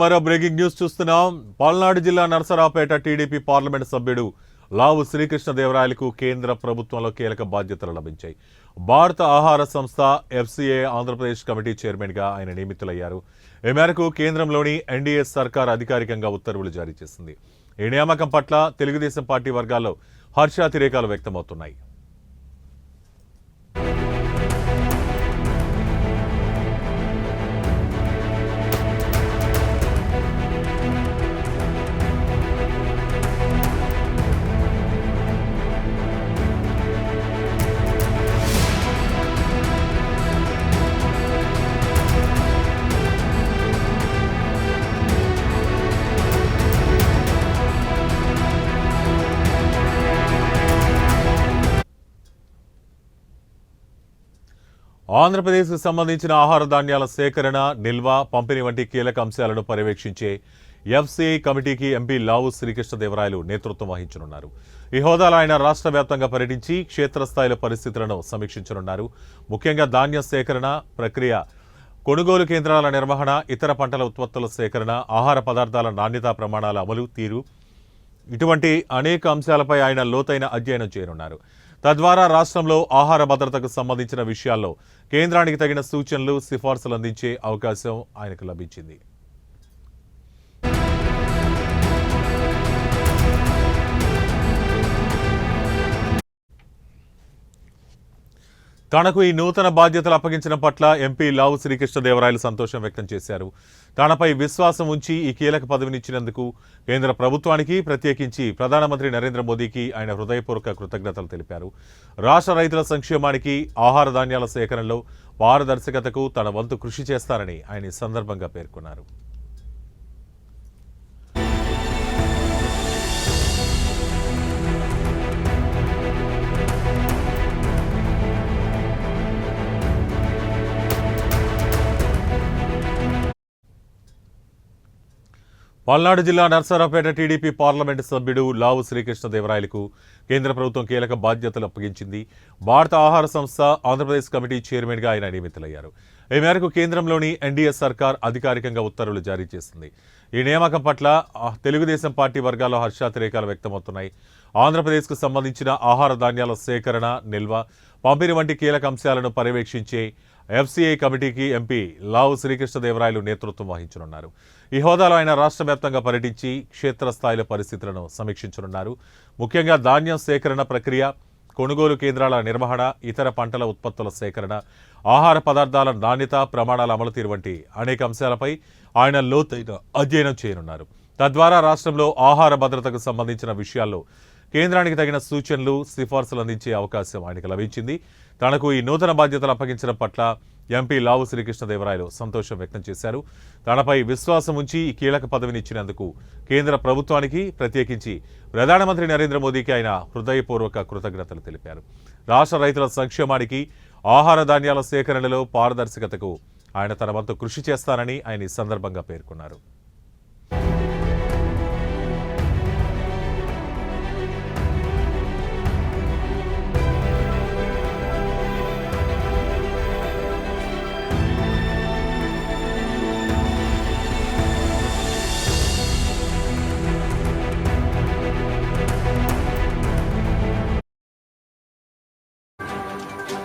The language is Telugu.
మరో బ్రేకింగ్ న్యూస్ చూస్తున్నాం. పల్నాడు జిల్లా నరసరావుపేట టీడీపీ పార్లమెంట్ సభ్యుడు లావు శ్రీకృష్ణదేవరాయలకు కేంద్ర ప్రభుత్వంలో కీలక బాధ్యతలు లభించాయి. భారత ఆహార సంస్థ ఎఫ్సీఏ ఆంధ్రప్రదేశ్ కమిటీ చైర్మన్గా ఆయన నియమితులయ్యారు. ఈ మేరకు కేంద్రంలోని ఎన్డీఏ సర్కార్ అధికారికంగా ఉత్తర్వులు జారీ చేసింది. ఈ నియామకం పట్ల తెలుగుదేశం పార్టీ వర్గాల్లో హర్షాతిరేకాలు వ్యక్తమవుతున్నాయి. ఆంధ్రప్రదేశ్కు సంబంధించిన ఆహార ధాన్యాల సేకరణ, నిల్వ, పంపిణీ వంటి కీలక అంశాలను పర్యవేక్షించే ఎఫ్సీఐ కమిటీకి ఎంపీ లావు శ్రీకృష్ణదేవరాయలు నేతృత్వం వహించనున్నారు. ఈ హోదాలో ఆయన రాష్ట్ర వ్యాప్తంగా పర్యటించి క్షేత్రస్థాయిలో పరిస్థితులను సమీక్షించనున్నారు. ముఖ్యంగా ధాన్య సేకరణ ప్రక్రియ, కొనుగోలు కేంద్రాల నిర్వహణ, ఇతర పంటల ఉత్పత్తుల సేకరణ, ఆహార పదార్థాల నాణ్యతా ప్రమాణాల అమలు తీరు, ఇటువంటి అనేక అంశాలపై ఆయన లోతైన అధ్యయనం చేయనున్నారు. తద్వారా రాష్ట్రంలో ఆహార భద్రతకు సంబంధించిన విషయాల్లో కేంద్రానికి తగిన సూచనలు, సిఫార్సులు అందించే అవకాశం ఆయనకు లభించింది. తనకు ఈ నూతన బాధ్యతలు అప్పగించడం పట్ల ఎంపీ లావు శ్రీకృష్ణదేవరాయలు సంతోషం వ్యక్తం చేశారు. తనపై విశ్వాసం ఉంచి ఈ కీలక పదవినిచ్చినందుకు కేంద్ర ప్రభుత్వానికి, ప్రత్యేకించి ప్రధానమంత్రి నరేంద్ర మోదీకి ఆయన హృదయపూర్వక కృతజ్ఞతలు తెలిపారు. రాష్ట్ర రైతుల సంక్షేమానికి, ఆహార ధాన్యాల సేకరణలో పారదర్శకతకు తన వంతు కృషి చేస్తారని ఆయన ఈ సందర్భంగా పేర్కొన్నారు. పల్నాడు జిల్లా నరసరావుపేట టీడీపీ పార్లమెంటు సభ్యుడు లావు శ్రీకృష్ణదేవరాయలకు కేంద్ర ప్రభుత్వం కీలక బాధ్యతలు అప్పగించింది. భారత ఆహార సంస్థ ఆంధ్రప్రదేశ్ కమిటీ చైర్మన్గా ఆయన నియమితులయ్యారు. ఈ మేరకు కేంద్రంలోని ఎన్డీఏ సర్కార్ అధికారికంగా ఉత్తర్వులు జారీ చేసింది. ఈ నియామకం పట్ల తెలుగుదేశం పార్టీ వర్గాల్లో హర్షాతిరేకాలు వ్యక్తమవుతున్నాయి. ఆంధ్రప్రదేశ్కు సంబంధించిన ఆహార ధాన్యాల సేకరణ, నిల్వ, పంపిణీ వంటి కీలక అంశాలను పర్యవేక్షించే ఎఫ్సీఐ కమిటీకి ఎంపీ లావు శ్రీకృష్ణదేవరాయలు నేతృత్వం వహించనున్నారు. ఈ హోదాలో ఆయన రాష్ట్ర వ్యాప్తంగా పర్యటించి క్షేత్రస్థాయిలో పరిస్థితులను సమీక్షించనున్నారు. ముఖ్యంగా ధాన్యం సేకరణ ప్రక్రియ, కొనుగోలు కేంద్రాల నిర్వహణ, ఇతర పంటల ఉత్పత్తుల సేకరణ, ఆహార పదార్థాల నాణ్యత ప్రమాణాల అమలు తీరు వంటి అనేక అంశాలపై ఆయన లోతైన అధ్యయనం చేయనున్నారు. తద్వారా రాష్ట్రంలో ఆహార భద్రతకు సంబంధించిన విషయాల్లో కేంద్రానికి తగిన సూచనలు, సిఫార్సులు అందించే అవకాశం ఆయనకు లభించింది. తనకు ఈ నూతన బాధ్యతలు అప్పగించడం పట్ల ఎంపీ లావు శ్రీకృష్ణదేవరాయలు సంతోషం వ్యక్తం చేశారు. తనపై విశ్వాసం ఉంచి ఈ కీలక పదవినిచ్చినందుకు కేంద్ర ప్రభుత్వానికి, ప్రత్యేకించి ప్రధానమంత్రి నరేంద్ర మోదీకి ఆయన హృదయపూర్వక కృతజ్ఞతలు తెలిపారు. రాష్ట్ర రైతుల సంక్షేమానికి, ఆహార ధాన్యాల సేకరణలో పారదర్శకతకు ఆయన తన వంతు కృషి చేస్తానని ఆయన ఈ సందర్భంగా పేర్కొన్నారు.